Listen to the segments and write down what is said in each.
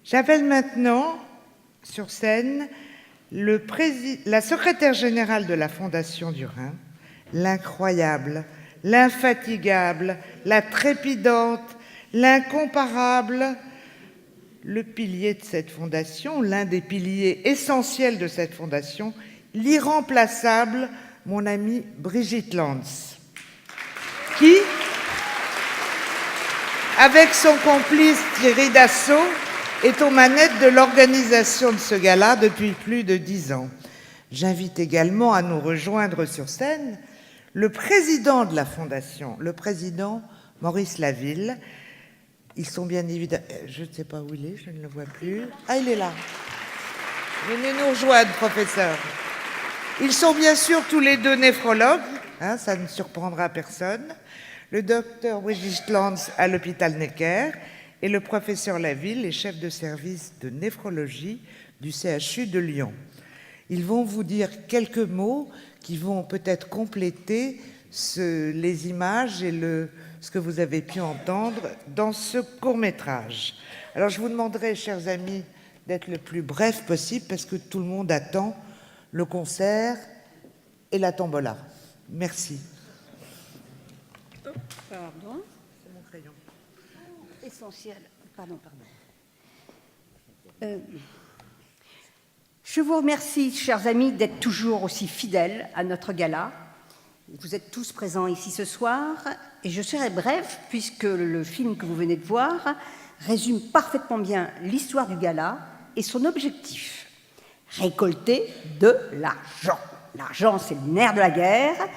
J'appelle maintenant sur scène la secrétaire générale de la Fondation du Rhin, l'incroyable, l'infatigable, la trépidante, l'incomparable, le pilier de cette fondation, l'un des piliers essentiels de cette fondation, l'irremplaçable, mon amie Brigitte Lantz, qui, avec son complice Thierry Dassault, est aux manettes de l'organisation de ce gala depuis plus de 10 ans. J'invite également à nous rejoindre sur scène le président de la Fondation, le président Maurice Laville. Ils sont bien évidemment... Je ne sais pas où il est, je ne le vois plus. Ah, il est là. Venez nous rejoindre, professeur. Ils sont bien sûr tous les deux néphrologues, hein, ça ne surprendra personne. Le docteur Brigitte Lantz à l'hôpital Necker et le professeur Laville est chef de service de néphrologie du CHU de Lyon. Ils vont vous dire quelques mots qui vont peut-être compléter les images et ce que vous avez pu entendre dans ce court-métrage. Alors je vous demanderai, chers amis, d'être le plus bref possible parce que tout le monde attend le concert et la tombola. Merci. Pardon. C'est mon crayon. Essentiel. Pardon. Je vous remercie, chers amis, d'être toujours aussi fidèles à notre gala. Vous êtes tous présents ici ce soir et je serai bref puisque le film que vous venez de voir résume parfaitement bien l'histoire du gala et son objectif. Récolter de l'argent. L'argent, c'est le nerf de la guerre.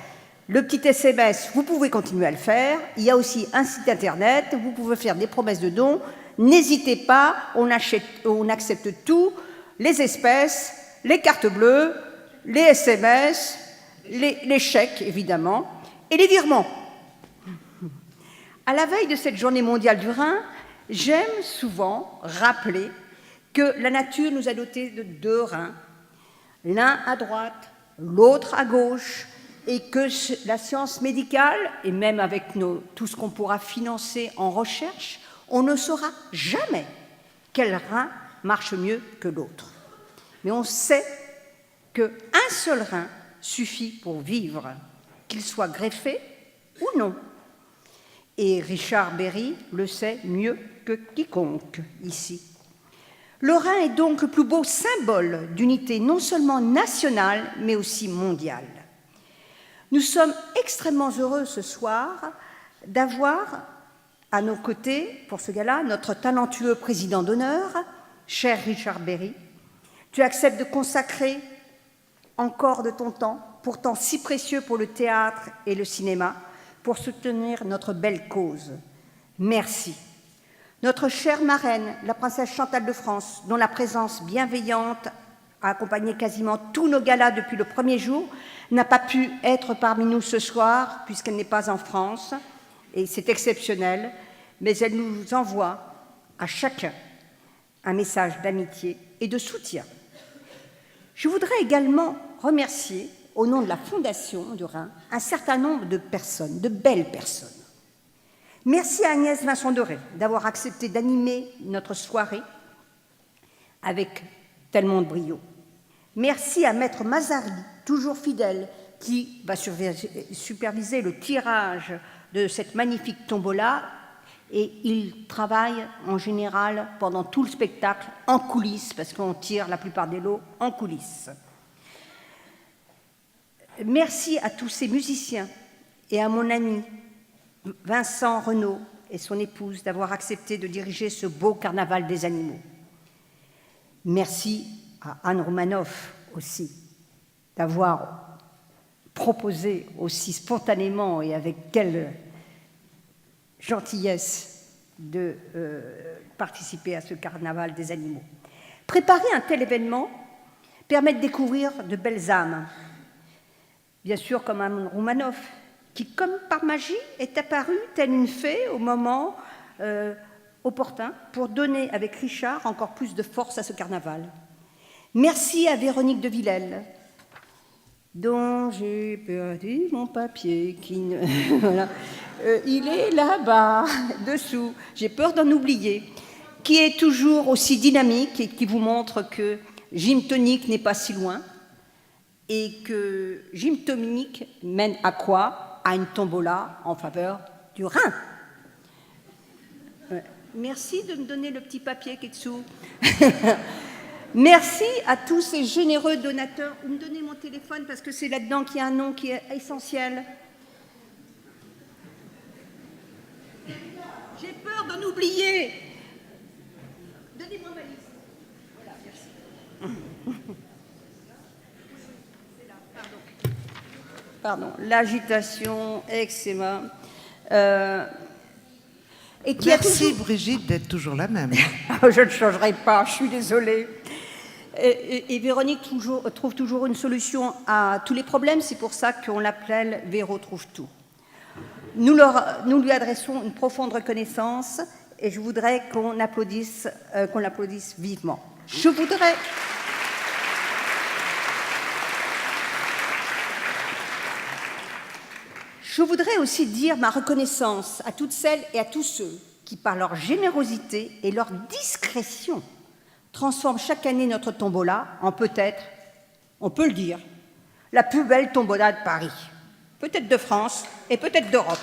Le petit SMS, vous pouvez continuer à le faire. Il y a aussi un site internet, vous pouvez faire des promesses de dons. N'hésitez pas, on accepte tout, les espèces, les cartes bleues, les SMS, les chèques, évidemment, et les virements. À la veille de cette journée mondiale du Rhin, j'aime souvent rappeler que la nature nous a dotés de 2 reins, l'un à droite, l'autre à gauche, et que la science médicale, et même avec tout ce qu'on pourra financer en recherche, on ne saura jamais quel rein marche mieux que l'autre. Mais on sait qu'un seul rein suffit pour vivre, qu'il soit greffé ou non. Et Richard Berry le sait mieux que quiconque ici. Le Rhin est donc le plus beau symbole d'unité non seulement nationale, mais aussi mondiale. Nous sommes extrêmement heureux ce soir d'avoir à nos côtés, pour ce gala, notre talentueux président d'honneur, cher Richard Berry. Tu acceptes de consacrer encore de ton temps, pourtant si précieux pour le théâtre et le cinéma, pour soutenir notre belle cause. Merci. Notre chère marraine, la princesse Chantal de France, dont la présence bienveillante a accompagné quasiment tous nos galas depuis le premier jour, n'a pas pu être parmi nous ce soir, puisqu'elle n'est pas en France, et c'est exceptionnel, mais elle nous envoie à chacun un message d'amitié et de soutien. Je voudrais également remercier, au nom de la Fondation du Rhin, un certain nombre de personnes, de belles personnes. Merci à Agnès Vincent-Doré d'avoir accepté d'animer notre soirée avec tellement de brio. Merci à Maître Mazzarri, toujours fidèle, qui va superviser le tirage de cette magnifique tombola, et il travaille en général pendant tout le spectacle en coulisses, parce qu'on tire la plupart des lots en coulisses. Merci à tous ces musiciens et à mon ami Vincent Renaud et son épouse d'avoir accepté de diriger ce beau carnaval des animaux. Merci à Anne Romanoff aussi d'avoir proposé aussi spontanément et avec quelle gentillesse de participer à ce carnaval des animaux. Préparer un tel événement permet de découvrir de belles âmes. Bien sûr, comme Anne Romanoff, qui, comme par magie, est apparue telle une fée au moment opportun pour donner avec Richard encore plus de force à ce carnaval. Merci à Véronique de Villèle, dont j'ai perdu mon papier. Voilà. Il est là-bas, dessous. J'ai peur d'en oublier. qui est toujours aussi dynamique et qui vous montre que Gym Tonic n'est pas si loin et que Gym Tonic mène à quoi? À une tombola en faveur du Rhin. Merci de me donner le petit papier qui est dessous. Merci à tous ces généreux donateurs. Vous me donnez mon téléphone parce que c'est là-dedans qu'il y a un nom qui est essentiel. J'ai peur d'en oublier. Donnez-moi ma liste. Voilà, merci. C'est là, pardon. L'agitation, eczéma. Et merci Brigitte d'être toujours la même. Je ne changerai pas, je suis désolée. Et Véronique trouve toujours une solution à tous les problèmes, c'est pour ça qu'on l'appelle Véro trouve tout. Nous lui adressons une profonde reconnaissance et je voudrais qu'on l'applaudisse vivement. Je voudrais aussi dire ma reconnaissance à toutes celles et à tous ceux qui, par leur générosité et leur discrétion, transforment chaque année notre tombola en peut-être, on peut le dire, la plus belle tombola de Paris, peut-être de France et peut-être d'Europe.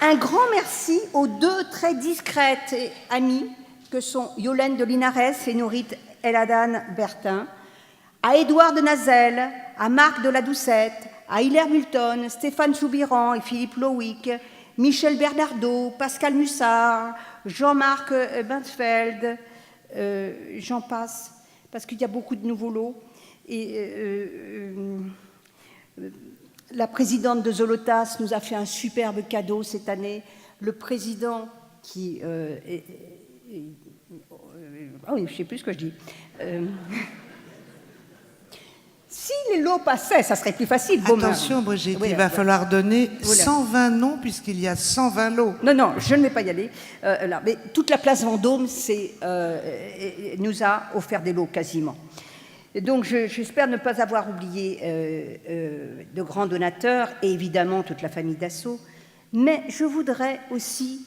Un grand merci aux deux très discrètes amies que sont Yolène de Linares et Nourit Eladane Bertin, à Édouard de Nazel, à Marc de la Doucette, à Hilaire Multon, Stéphane Soubiran et Philippe Loïc, Michel Bernardo, Pascal Mussard, Jean-Marc Binsfeld, j'en passe, parce qu'il y a beaucoup de nouveaux lots. Et la présidente de Zolotas nous a fait un superbe cadeau cette année. Le président qui... oui, je ne sais plus ce que je dis. Si les lots passaient, ça serait plus facile. Attention, Brigitte, oui, il va falloir donner 120 noms puisqu'il y a 120 lots. Non, je ne vais pas y aller. Là. Mais toute la place Vendôme nous a offert des lots quasiment. Et donc, j'espère ne pas avoir oublié de grands donateurs et évidemment toute la famille Dassault. Mais je voudrais aussi,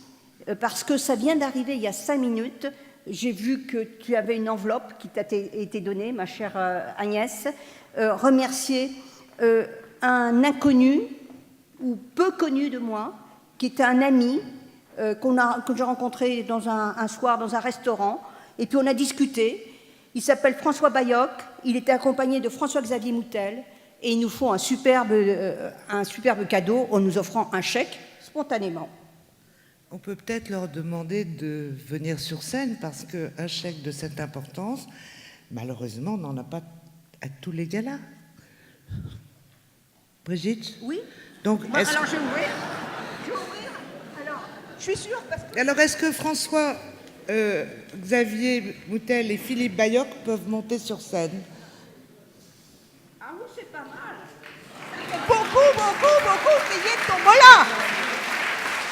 parce que ça vient d'arriver il y a 5 minutes, j'ai vu que tu avais une enveloppe qui t'a été donnée, ma chère Agnès, remercier un inconnu ou peu connu de moi, qui était un ami que j'ai rencontré dans un soir dans un restaurant, et puis on a discuté. Il s'appelle François Bayoc, il était accompagné de François-Xavier Moutel, et ils nous font un superbe cadeau en nous offrant un chèque spontanément. On peut peut-être leur demander de venir sur scène parce qu'un chèque de cette importance, malheureusement, on n'en a pas à tous les galas. Brigitte? Oui. Donc, alors, je vais ouvrir. Alors, je suis sûre parce que... Alors, est-ce que François, Xavier Moutel et Philippe Bayoc peuvent monter sur scène? Ah oui, c'est pas mal. Ça fait beaucoup payé de tombola.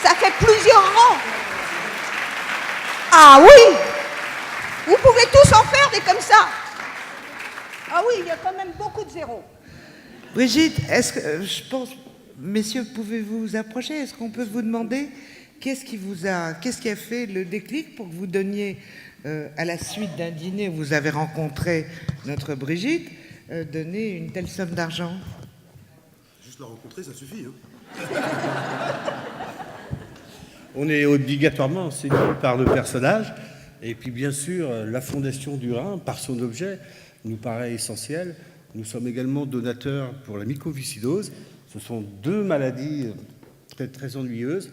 Ça fait plusieurs rangs. Ah oui! Vous pouvez tous en faire des comme ça. Ah oui, il y a quand même beaucoup de zéros. Brigitte, est-ce que, je pense, messieurs, pouvez-vous vous approcher? Est-ce qu'on peut vous demander qu'est-ce qui a fait le déclic pour que vous donniez, à la suite d'un dîner où vous avez rencontré notre Brigitte, donner une telle somme d'argent? Juste la rencontrer, ça suffit. On est obligatoirement séduit par le personnage. Et puis, bien sûr, la Fondation du Rhin, par son objet, nous paraît essentielle. Nous sommes également donateurs pour la mycoviscidose. Ce sont 2 maladies très, très ennuyeuses.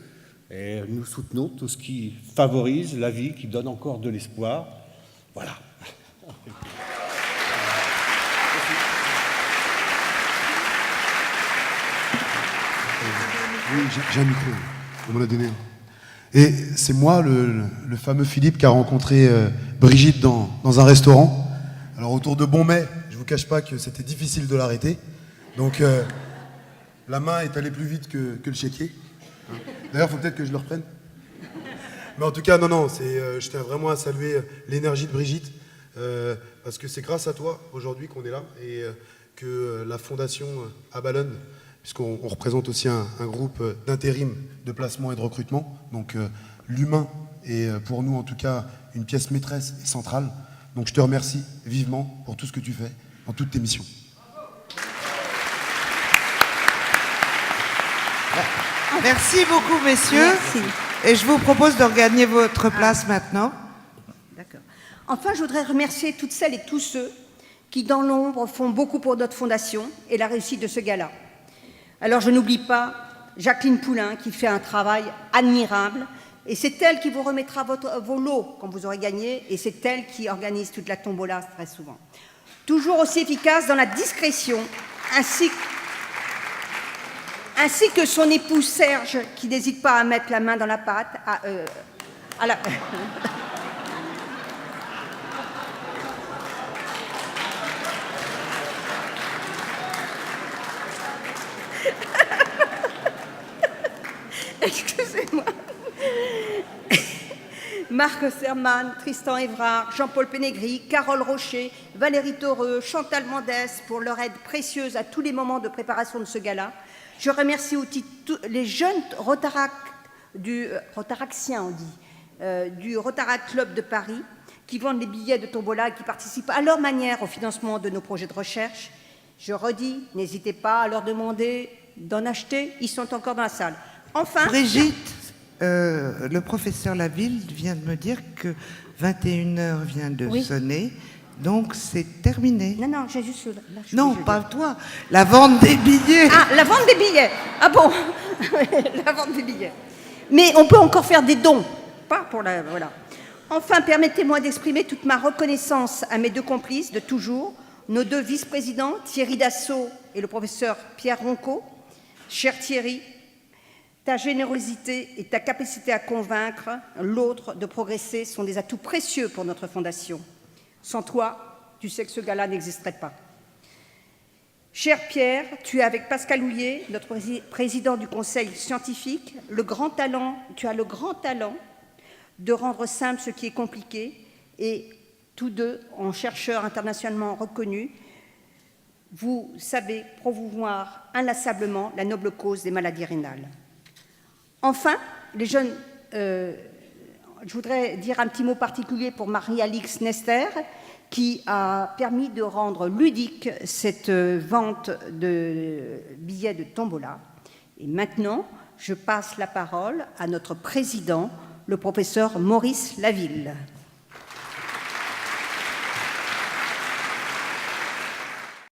Et nous soutenons tout ce qui favorise la vie, qui donne encore de l'espoir. Voilà. Oui, j'ai un micro. On me l'a donné. Et c'est moi, le fameux Philippe, qui a rencontré Brigitte dans un restaurant. Alors, autour de Bon Mai, je vous cache pas que c'était difficile de l'arrêter. Donc, la main est allée plus vite que le chéquier. D'ailleurs, il faut peut-être que je le reprenne. Mais en tout cas, non, je tiens vraiment à saluer l'énergie de Brigitte, parce que c'est grâce à toi, aujourd'hui, qu'on est là, et que la Fondation Abalone, puisqu'on représente aussi un groupe d'intérim, de placement et de recrutement. Donc l'humain est pour nous en tout cas une pièce maîtresse et centrale. Donc je te remercie vivement pour tout ce que tu fais dans toutes tes missions. Merci beaucoup, messieurs. Merci. Et je vous propose de regagner votre place maintenant. D'accord. Enfin, je voudrais remercier toutes celles et tous ceux qui, dans l'ombre, font beaucoup pour notre fondation et la réussite de ce gala. Alors, je n'oublie pas Jacqueline Poulain, qui fait un travail admirable, et c'est elle qui vous remettra vos lots quand vous aurez gagné, et c'est elle qui organise toute la tombola très souvent. Toujours aussi efficace dans la discrétion, ainsi que son époux Serge, qui n'hésite pas à mettre la main dans la pâte, à la... Excusez-moi. Marc Serman, Tristan Évrard, Jean-Paul Pénégry, Carole Rocher, Valérie Toreux, Chantal Mendès pour leur aide précieuse à tous les moments de préparation de ce gala. Je remercie aussi les jeunes Rotaraxiens, on dit, du Rotaract Club de Paris, qui vendent les billets de tombola et qui participent à leur manière au financement de nos projets de recherche. Je redis, n'hésitez pas à leur demander d'en acheter, ils sont encore dans la salle. Enfin, Brigitte, le professeur Laville vient de me dire que 21h vient de sonner, donc c'est terminé. Non, j'ai juste... Là, non, pas toi. La vente des billets. Ah, la vente des billets. Ah bon. La vente des billets. Mais on peut encore faire des dons. Pas pour la... Voilà. Enfin, permettez-moi d'exprimer toute ma reconnaissance à mes deux complices de toujours, nos deux vice-présidents, Thierry Dassault et le professeur Pierre Roncaud. Cher Thierry, ta générosité et ta capacité à convaincre l'autre de progresser sont des atouts précieux pour notre fondation. Sans toi, tu sais que ce gala n'existerait pas. Cher Pierre, tu es avec Pascal Houillet, notre président du conseil scientifique, tu as le grand talent de rendre simple ce qui est compliqué, et tous deux, en chercheurs internationalement reconnus, vous savez promouvoir inlassablement la noble cause des maladies rénales. Enfin, les jeunes, je voudrais dire un petit mot particulier pour Marie-Alix Nester, qui a permis de rendre ludique cette vente de billets de tombola. Et maintenant, je passe la parole à notre président, le professeur Maurice Laville.